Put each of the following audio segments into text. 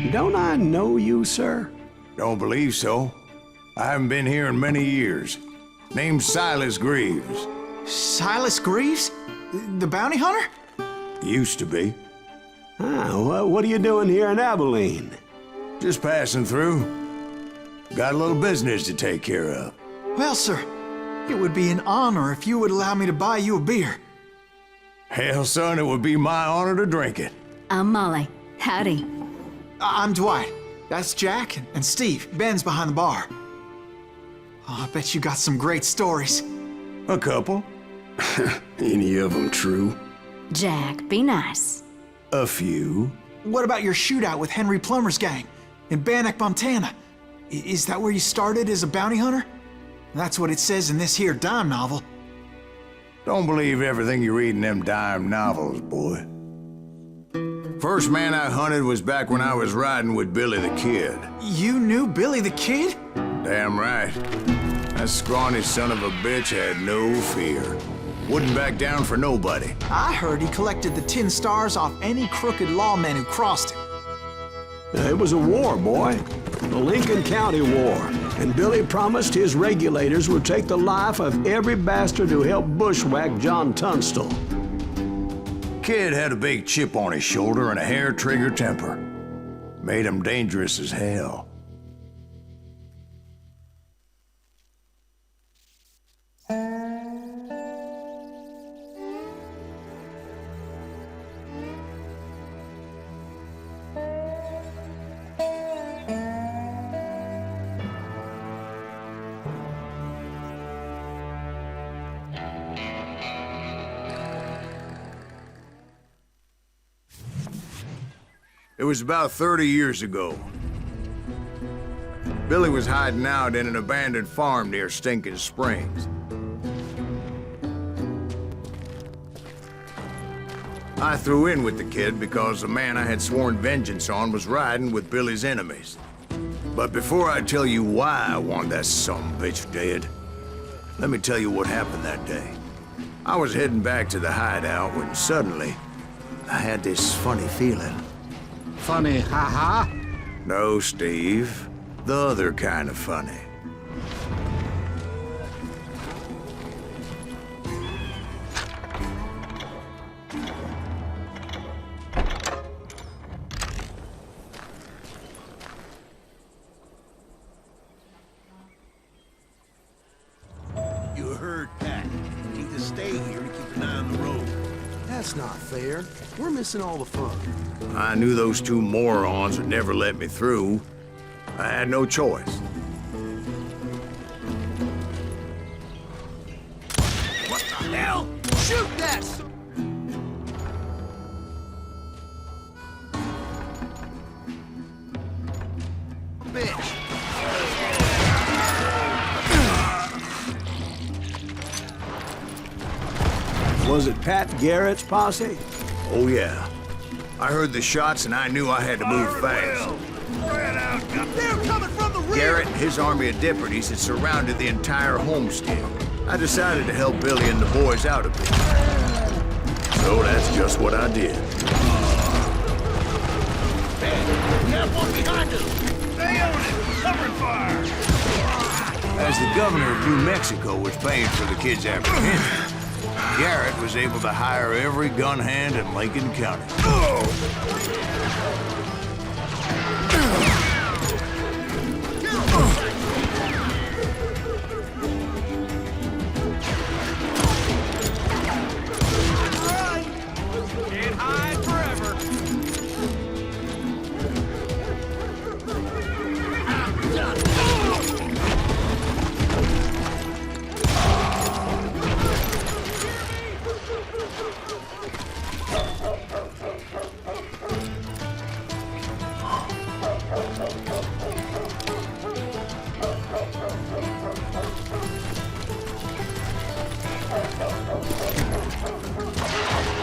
Don't I know you, sir? Don't believe so. I haven't been here in many years. Name's Silas Greaves. Silas Greaves? The bounty hunter? Used to be. Ah, what are you doing here in Abilene? Just passing through. Got a little business to take care of. Well, sir, it would be an honor if you would allow me to buy you a beer. Hell, son, it would be my honor to drink it. I'm Molly. Howdy. I'm Dwight. That's Jack and Steve. Ben's behind the bar. Oh, I bet you got some great stories. A couple. Any of them true? Jack, be nice. A few. What about your shootout with Henry Plummer's gang in Bannock, Montana? Is that where you started as a bounty hunter? That's what it says in this here dime novel. Don't believe everything you read in them dime novels, boy. First man I hunted was back when I was riding with Billy the Kid. You knew Billy the Kid? Damn right. That scrawny son of a bitch had no fear. Wouldn't back down for nobody. I heard he collected the 10 stars off any crooked lawmen who crossed him. It was a war, boy. The Lincoln County War. And Billy promised his regulators would take the life of every bastard who helped bushwhack John Tunstall. Kid had a big chip on his shoulder and a hair-trigger temper. Made him dangerous as hell. It was about 30 years ago. Billy was hiding out in an abandoned farm near Stinking Springs. I threw in with the kid because the man I had sworn vengeance on was riding with Billy's enemies. But before I tell you why I want that sumbitch dead, let me tell you what happened that day. I was heading back to the hideout when suddenly I had this funny feeling. Funny, ha-ha? No, Steve. The other kind of funny. You heard Pat. You need to stay here to keep an eye on the road. That's not fair. We're missing all the fun. I knew those two morons would never let me through. I had no choice. What the hell? Shoot that! Bitch! Was it Pat Garrett's posse? Oh, yeah. I heard the shots and I knew I had to move fast. They're coming from the rear! Garrett and his army of deputies had surrounded the entire homestead. I decided to help Billy and the boys out a bit. So that's just what I did. We have one behind us! Stay on it! Covering fire! As the governor of New Mexico was paying for the kid's apprehension, Garrett was able to hire every gun hand in Lincoln County. Can't hide forever!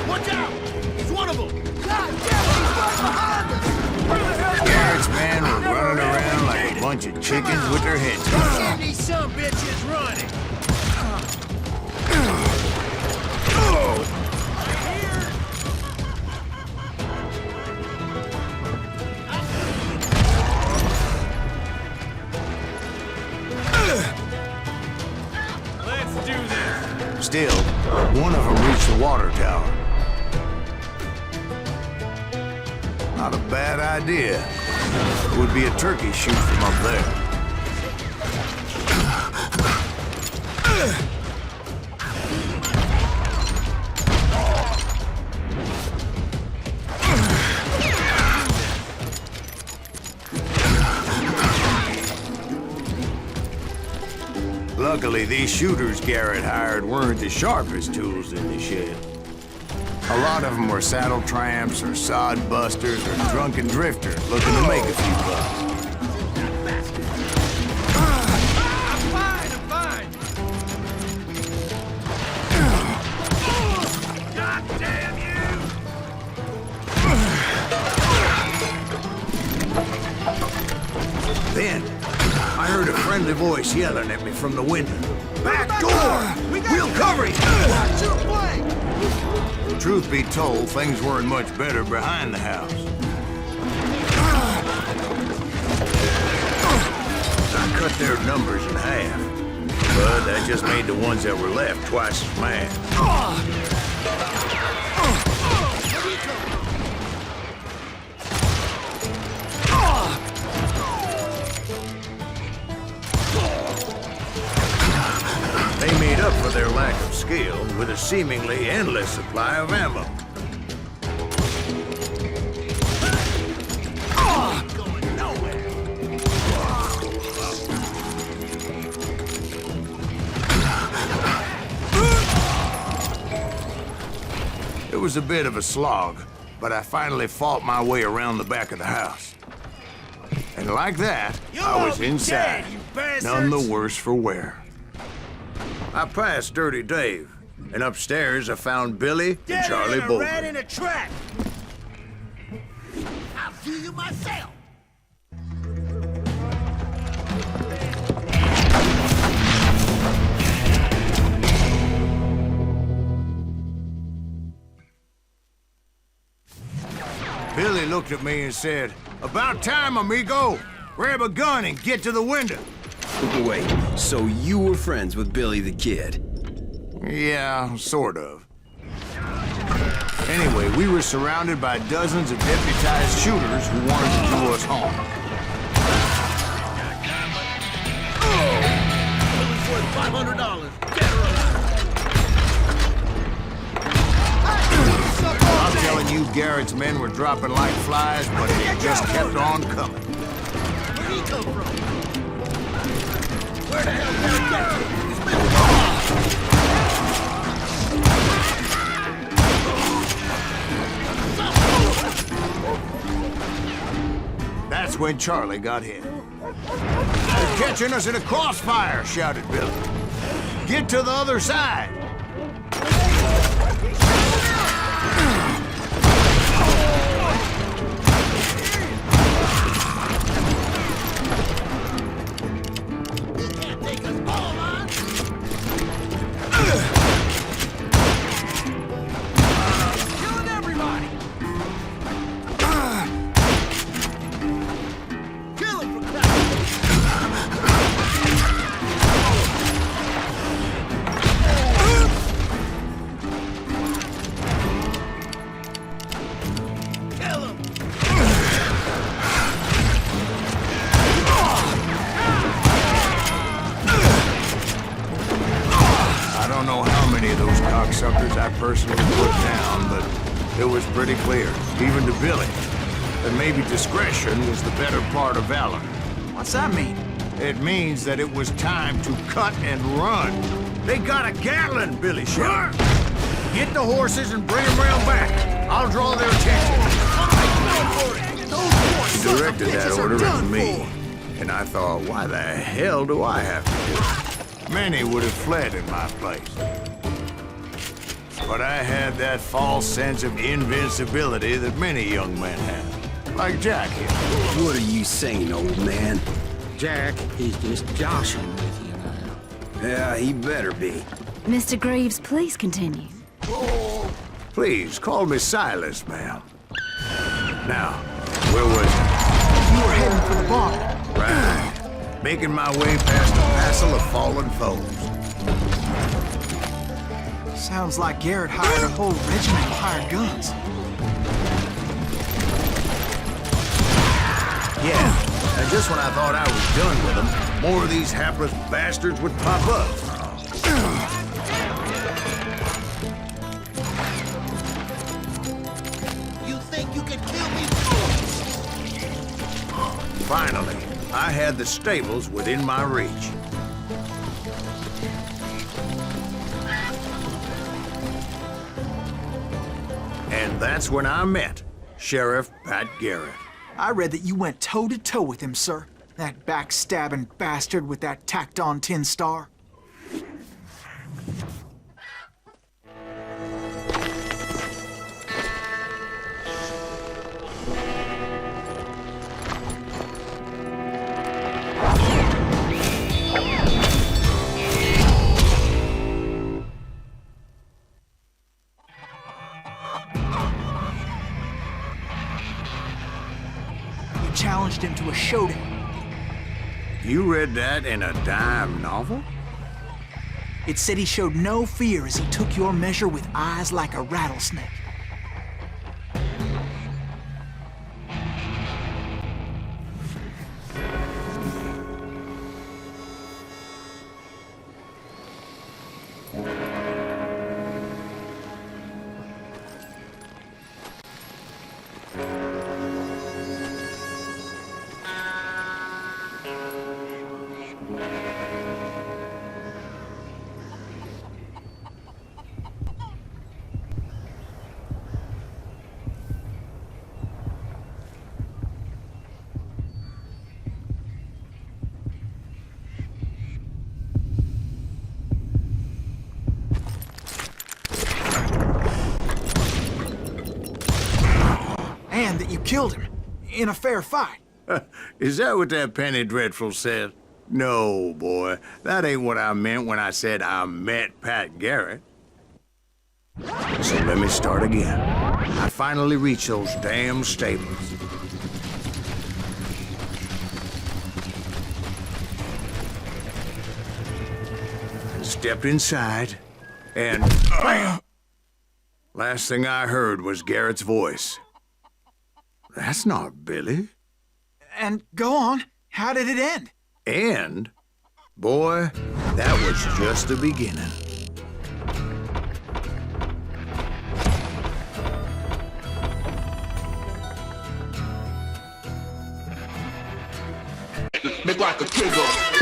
Watch out! It's one of them! God damn, he's right behind us! Garrett's men were running around like a bunch of chickens with their heads cut off. These some bitches running! Still, one of them reached the water tower. Not a bad idea. It would be a turkey shoot from up there. Luckily, these shooters Garrett hired weren't the sharpest tools in the shed. A lot of them were saddle tramps or sod busters or drunken drifters looking to make a few bucks. I'm fine. God damn you! Then, I heard a friendly voice yelling at me from the window. Back door! We'll cover you! Watch your flank! Truth be told, things weren't much better behind the house. I cut their numbers in half, but that just made the ones that were left twice as mad. They made up for their lack of skill with a seemingly endless supply of ammo. Going nowhere! It was a bit of a slog, but I finally fought my way around the back of the house. And like that, I was inside, none the worse for wear. I passed Dirty Dave, and upstairs I found Billy and Charlie a rat Bolton. in a trap! I'll see you myself! Billy looked at me and said, "About time, amigo! Grab a gun and get to the window." Wait, so you were friends with Billy the Kid? Yeah, sort of. Anyway, we were surrounded by dozens of deputized shooters who wanted to do us harm. It's worth $500. Get her I'm telling you, Garrett's men were dropping like flies, but they just kept on coming. Where'd he come from? Where the hell did he get to? He's been... That's when Charlie got hit. "They're catching us in a crossfire," shouted Billy. "Get to the other side." Can't take us all on! Killing everybody! Kill him for crying! Kill him! I don't know how many of those cocksuckers I personally put down, but it was pretty clear, even to Billy, that maybe discretion was the better part of valor. What's that mean? It means that it was time to cut and run. They got a Gatling, Billy shouted. "Get the horses and bring them round back. I'll draw their attention." He directed that order at me, and I thought, why the hell do I have to do it? Many would have fled in my place. But I had that false sense of invincibility that many young men have, like Jack here. What are you saying, old man? Jack, he's just joshing with you now. Yeah, he better be. Mr. Greaves, please continue. Please, call me Silas, ma'am. Now, where was I? You were heading for the bar. Right. Making my way past a passel of fallen foes. Sounds like Garrett hired a whole regiment of hired guns. Yeah, and just when I thought I was done with them, more of these hapless bastards would pop up. You think you can kill me? Finally, I had the stables within my reach. And that's when I met Sheriff Pat Garrett. I read that you went toe-to-toe with him, sir. That backstabbing bastard with that tacked-on tin star. Challenged him to a showdown. You read that in a dime novel? It said he showed no fear as he took your measure with eyes like a rattlesnake. And that you killed him in a fair fight. Is that what that penny dreadful said? No, boy. That ain't what I meant when I said I met Pat Garrett. So let me start again. I finally reached those damn stables. Stepped inside, and bam! Last thing I heard was Garrett's voice. That's not Billy. And go on, how did it end? And, boy, that was just the beginning. Make like a trigger.